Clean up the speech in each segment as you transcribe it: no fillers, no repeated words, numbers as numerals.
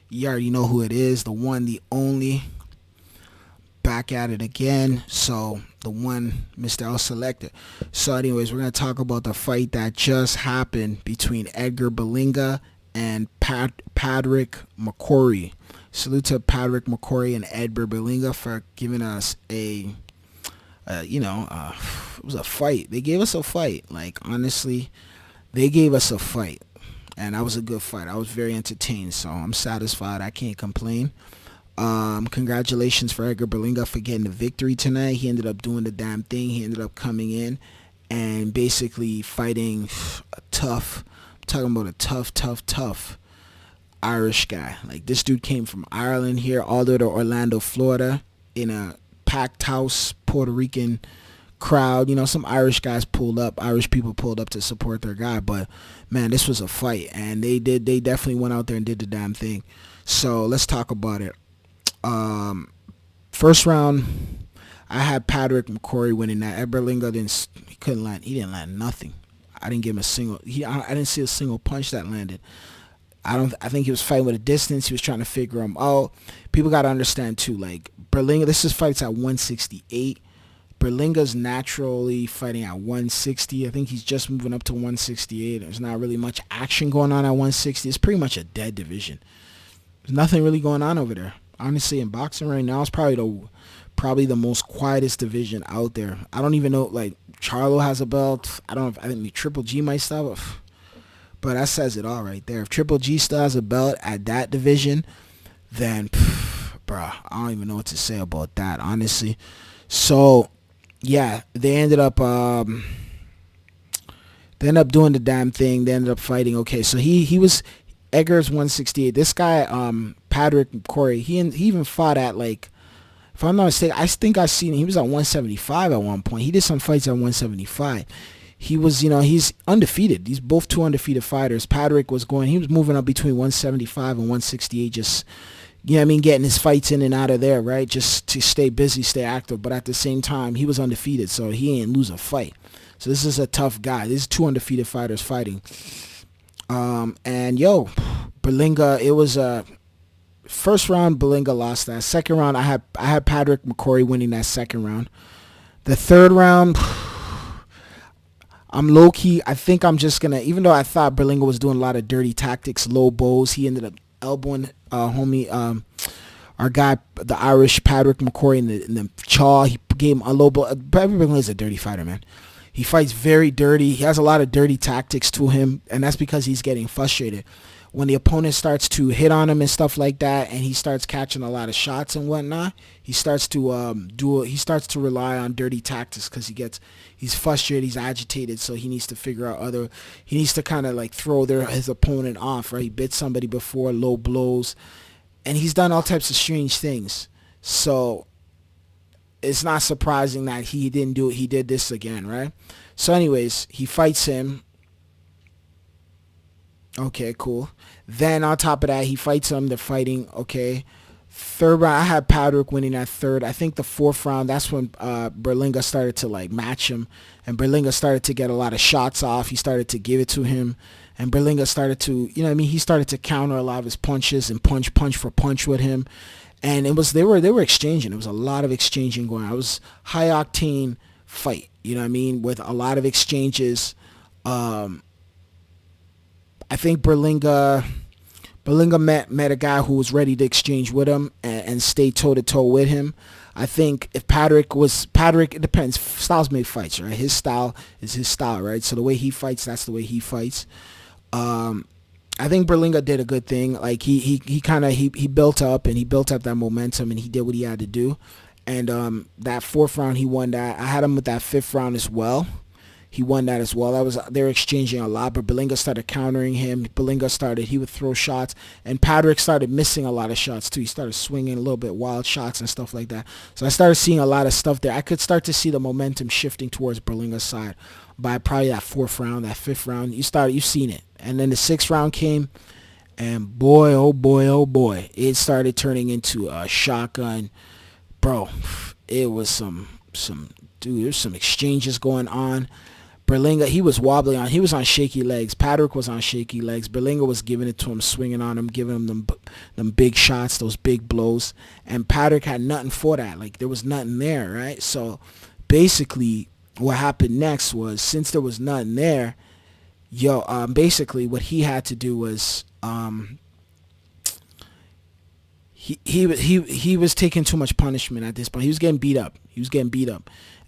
You already know who it is. The one, the only. Back at it again. So the one, Mr. L Selector. So, anyways, we're gonna talk about the fight that just happened between Edgar Berlanga and Padraig Mccrory. Salute to Padraig Mccrory and Edgar Berlanga for giving us it was a fight. They gave us a fight. Like, honestly, they gave us a fight, and that was a good fight. I was very entertained, so I'm satisfied. I can't complain. Congratulations for Edgar Berlanga for getting the victory tonight. He ended up doing the damn thing. He ended up coming in and basically fighting a tough, I'm talking about a tough Irish guy. Like, this dude came from Ireland here all the way to Orlando, Florida, in a packed house, Puerto Rican crowd. Some Irish guys pulled up, Irish people pulled up to support their guy. But man, this was a fight, and they definitely went out there and did the damn thing. So let's talk about it. First round, I had Padraig Mccrory winning that. Ed Berlanga he didn't land nothing. I didn't give him a single. I didn't see a single punch that landed. I think he was fighting with a distance. He was trying to figure him out. People got to understand too. Like, Berlanga, this is fights at 168. Berlanga's naturally fighting at 160. I think he's just moving up to 168. There's not really much action going on at 160. It's pretty much a dead division. There's nothing really going on over there. Honestly, in boxing right now, it's probably the most quietest division out there. I don't even know, like, Charlo has a belt. I think Triple G might stop. But that says it all right there. If Triple G still has a belt at that division, then, bruh, I don't even know what to say about that, honestly. So, yeah, they ended up doing the damn thing. They ended up fighting. Okay, so he was Edgar's 168. This guy, Padraig Mccrory, he even fought at, like, if I'm not mistaken, I think I seen he was at 175 at one point. He did some fights at 175. He was, he's undefeated. These both two undefeated fighters. Padraig he was moving up between 175 and 168, just, getting his fights in and out of there, right? Just to stay busy, stay active. But at the same time, he was undefeated, so he ain't lose a fight. So this is a tough guy. These two undefeated fighters fighting. Berlanga, it was first round, Berlanga lost that. Second round, I had Padraig Mccrory winning that second round. The third round, I'm low key. I think I'm just gonna, even though I thought Berlanga was doing a lot of dirty tactics, low blows, he ended up elbowing our guy, the Irish Padraig Mccrory, in the jaw. He gave him a low blow. Padraig Berlanga is a dirty fighter, man. He fights very dirty. He has a lot of dirty tactics to him, and that's because he's getting frustrated. When the opponent starts to hit on him and stuff like that, and he starts catching a lot of shots and whatnot, he starts to rely on dirty tactics because he's frustrated, he's agitated, so he needs to figure out he needs to kind of like throw his opponent off, right? He bit somebody before, low blows, and he's done all types of strange things. So it's not surprising that he didn't do it. He did this again, right? So anyways, he fights him. Okay, cool. Then on top of that, he fights him. They're fighting. Okay. Third round, I had Padraig winning that third. I think the fourth round, that's when Berlanga started to like match him, and Berlanga started to get a lot of shots off. He started to give it to him, and Berlanga started to, he started to counter a lot of his punches and punch for punch with him. And they were exchanging. It was a lot of exchanging going on. It was high octane fight, with a lot of exchanges. I think Berlanga met a guy who was ready to exchange with him and stay toe to toe with him. I think if Padraig, it depends. Styles make fights, right? His style is his style, right? So the way he fights, that's the way he fights. I think Berlanga did a good thing. Like he built up that momentum, and he did what he had to do. And that fourth round, he won that. I had him with that fifth round as well. He won that as well. They were exchanging a lot, but Berlanga started countering him. He would throw shots, and Padraig started missing a lot of shots too. He started swinging a little bit wild shots and stuff like that. So I started seeing a lot of stuff there. I could start to see the momentum shifting towards Berlanga's side by probably that fourth round, that fifth round. You've seen it. And then the sixth round came, and boy, oh boy, it started turning into a shotgun. Bro, it was there's some exchanges going on. Berlanga, he was wobbling he was on shaky legs. Patrick was on shaky legs. Berlanga was giving it to him, swinging on him, giving him them big shots, those big blows. And Patrick had nothing for that. Like, there was nothing there, right? So basically what happened next was, since there was nothing there, basically what he had to do was, he was taking too much punishment at this point. He was getting beat up.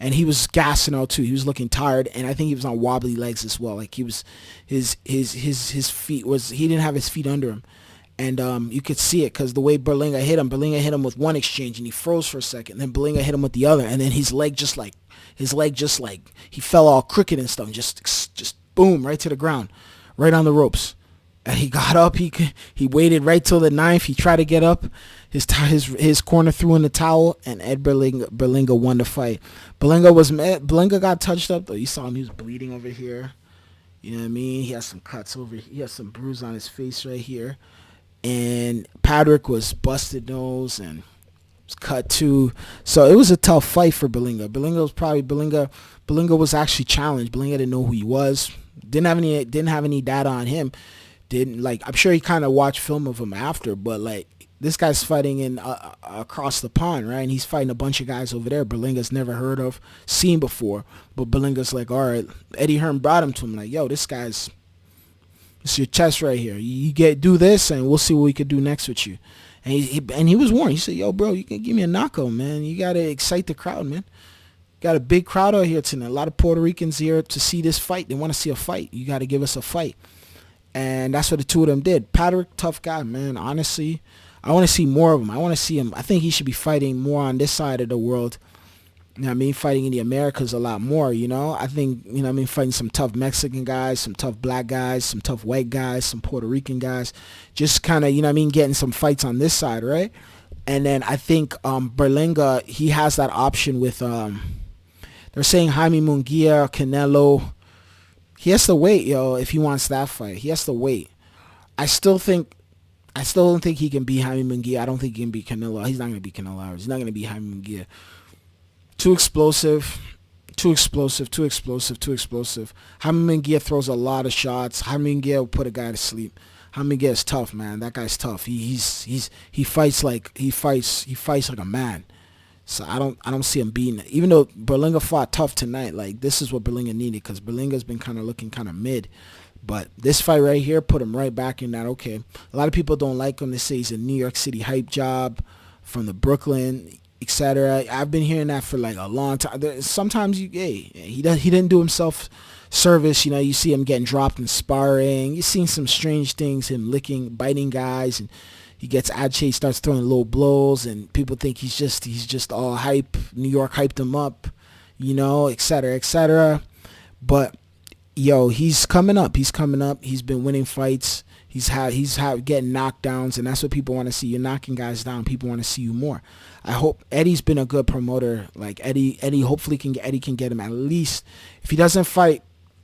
And he was gassing out too. He was looking tired, and I think he was on wobbly legs as well. Like, he was, his feet was, he didn't have his feet under him, and you could see it because the way Berlanga hit him with one exchange, and he froze for a second. Then Berlanga hit him with the other, and then his leg just like he fell all crooked and stuff, and just boom, right to the ground, right on the ropes. And he got up. He waited right till the ninth. He tried to get up. His corner threw in the towel, and Berlanga won the fight. Berlanga got touched up though. You saw him. He was bleeding over here. You know what I mean? He has some cuts over. He has some bruise on his face right here. And Patrick was busted nose and was cut too. So it was a tough fight for Berlanga. Berlanga was actually challenged. Berlanga didn't know who he was. Didn't have any data on him. I'm sure he kind of watched film of him after, but like, this guy's fighting in across the pond, right? And he's fighting a bunch of guys over there Berlanga's never heard of, seen before. But Berlanga's like, all right, Eddie Hearn brought him to him, like, yo, it's your chest right here. You do this, and we'll see what we could do next with you. And he was warned. He said, yo, bro, you can give me a knockout, man. You gotta excite the crowd, man. Got a big crowd out here tonight. A lot of Puerto Ricans here to see this fight. They want to see a fight. You got to give us a fight. And that's what the two of them did. Patrick, tough guy, man. Honestly, I want to see more of him. I want to see him. I think he should be fighting more on this side of the world. You know what I mean? Fighting in the Americas a lot more, you know? I think, you know what I mean, fighting some tough Mexican guys, some tough black guys, some tough white guys, some Puerto Rican guys. Just kind of, you know what I mean, getting some fights on this side, right? And then I think Berlanga, he has that option with, they're saying Jaime Munguia, Canelo. He has to wait, yo, if he wants that fight. He has to wait. I still don't think he can beat Jaime Munguia. I don't think he can beat Canelo. He's not going to beat Canelo Alvarez. He's not going to beat Jaime Munguia. Too explosive. Jaime Munguia throws a lot of shots. Jaime Munguia will put a guy to sleep. Jaime Munguia is tough, man. That guy's tough. He fights like a man. So I don't see him beating it. Even though Berlanga fought tough tonight, like, this is what Berlanga needed, because Berlanga's been kind of looking kind of mid. But this fight right here put him right back in that, okay. A lot of people don't like him. They say he's a New York City hype job from the Brooklyn, etc. I've been hearing that for like a long time. Sometimes he didn't do himself service. You know, you see him getting dropped in sparring. You've seen some strange things, him biting guys, and he gets agitated, he starts throwing low blows, and people think he's just all hype. New York hyped him up, you know, etc., etc. But yo, he's coming up. He's been winning fights. He's getting knockdowns, and that's what people want to see. You're knocking guys down. People want to see you more. I hope Eddie's been a good promoter. Like, Eddie hopefully can get him at least, if he doesn't fight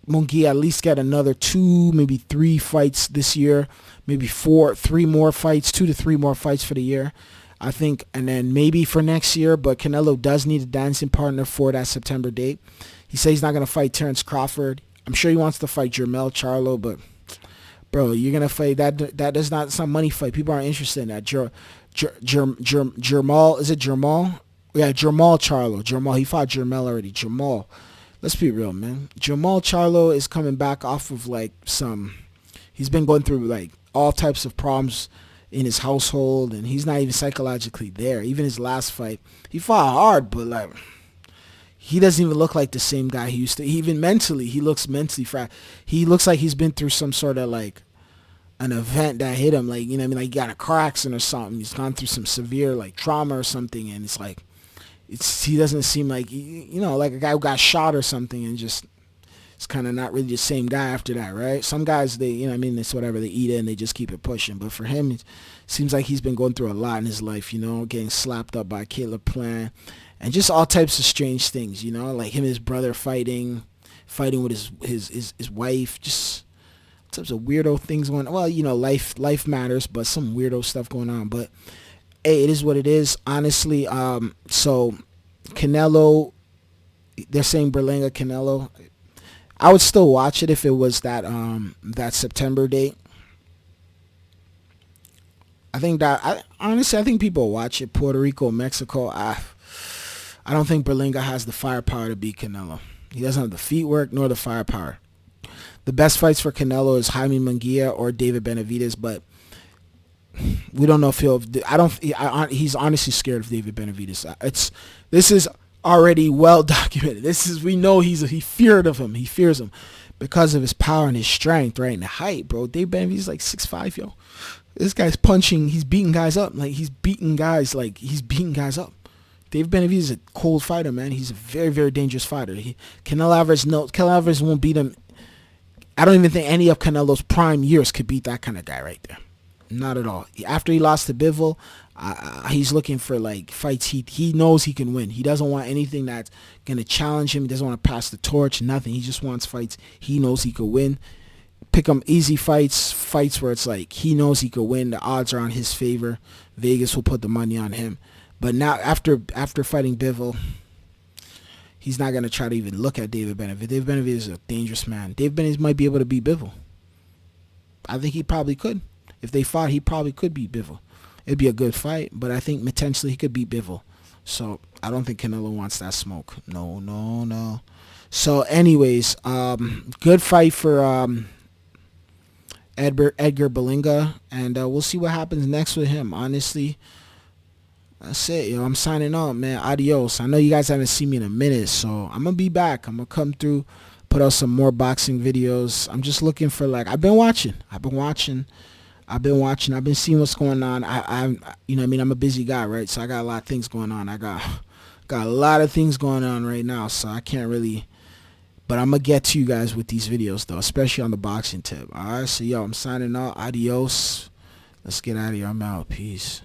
Munguia, at least get another 2, maybe 3 fights this year, maybe 2 to 3 more fights for the year, I think, and then maybe for next year. But Canelo does need a dancing partner for that September date. He says he's not going to fight Terrence Crawford. I'm sure he wants to fight Jermell Charlo, but bro, you're going to fight that is not some money fight. People aren't interested in that. Jermall, is it Jermall? Yeah, Jermall Charlo. Jermall, he fought Jermell already. Jermall. Let's be real, man. Jermall Charlo is coming back off of he's been going through like all types of problems in his household, and he's not even psychologically there. Even his last fight, he fought hard, but like, he doesn't even look like the same guy he used to. Even mentally, he looks mentally frazzled. He looks like he's been through some sort of like an event that hit him, like, you know what I mean, like he got a car accident or something. He's gone through some severe like trauma or something, and it's like, he doesn't seem like, you know, like a guy who got shot or something, and just, it's kind of not really the same guy after that, right? Some guys, they, you know what I mean, it's whatever, they eat it and they just keep it pushing. But for him, it seems like he's been going through a lot in his life, you know, getting slapped up by Caleb Plant, and just all types of strange things, you know, like him and his brother fighting with his wife, just types of weirdo things going on. Well, you know, life matters, but some weirdo stuff going on. But hey, it is what it is, honestly. So Canelo, they're saying Berlanga Canelo. I would still watch it if it was that September date. I think that honestly, I think people watch it. Puerto Rico, Mexico. I don't think Berlanga has the firepower to beat Canelo. He doesn't have the feet work nor the firepower. The best fights for Canelo is Jaime Munguia or David Benavidez, but we don't know if he'll. He's honestly scared of David Benavidez. This is already well documented. We know he feared of him. He fears him because of his power and his strength, right, and the height, bro. David Benavidez like 6'5", yo. This guy's punching. He's beating guys up. He's beating guys up. David Benavidez is a cold fighter, man. He's a very, very dangerous fighter. Canelo Alvarez won't beat him. I don't even think any of Canelo's prime years could beat that kind of guy right there. Not at all. After he lost to Bivol, he's looking for fights he knows he can win. He doesn't want anything that's going to challenge him. He doesn't want to pass the torch, nothing. He just wants fights he knows he could win. Pick him easy fights where it's he knows he could win. The odds are on his favor. Vegas will put the money on him. But now after fighting Bivol, he's not going to try to even look at David Benavidez. David Benavidez is a dangerous man. David Benavidez might be able to beat Bivol. I think he probably could. If they fought, he probably could beat Bivol. It'd be a good fight, but I think potentially he could beat Bivol. So I don't think Canelo wants that smoke. No. So anyways, good fight for Edgar Berlanga, and we'll see what happens next with him. Honestly, that's it, yo. I'm signing off, man. Adios. I know you guys haven't seen me in a minute, so I'm gonna be back. I'm gonna come through, put out some more boxing videos. I'm just looking for I've been watching. I've been seeing what's going on. I'm a busy guy, right? So I got a lot of things going on. I got a lot of things going on right now, so I can't really. But I'm going to get to you guys with these videos, though, especially on the boxing tip. All right, so, yo, I'm signing off. Adios. Let's get out of here. I'm out. Peace.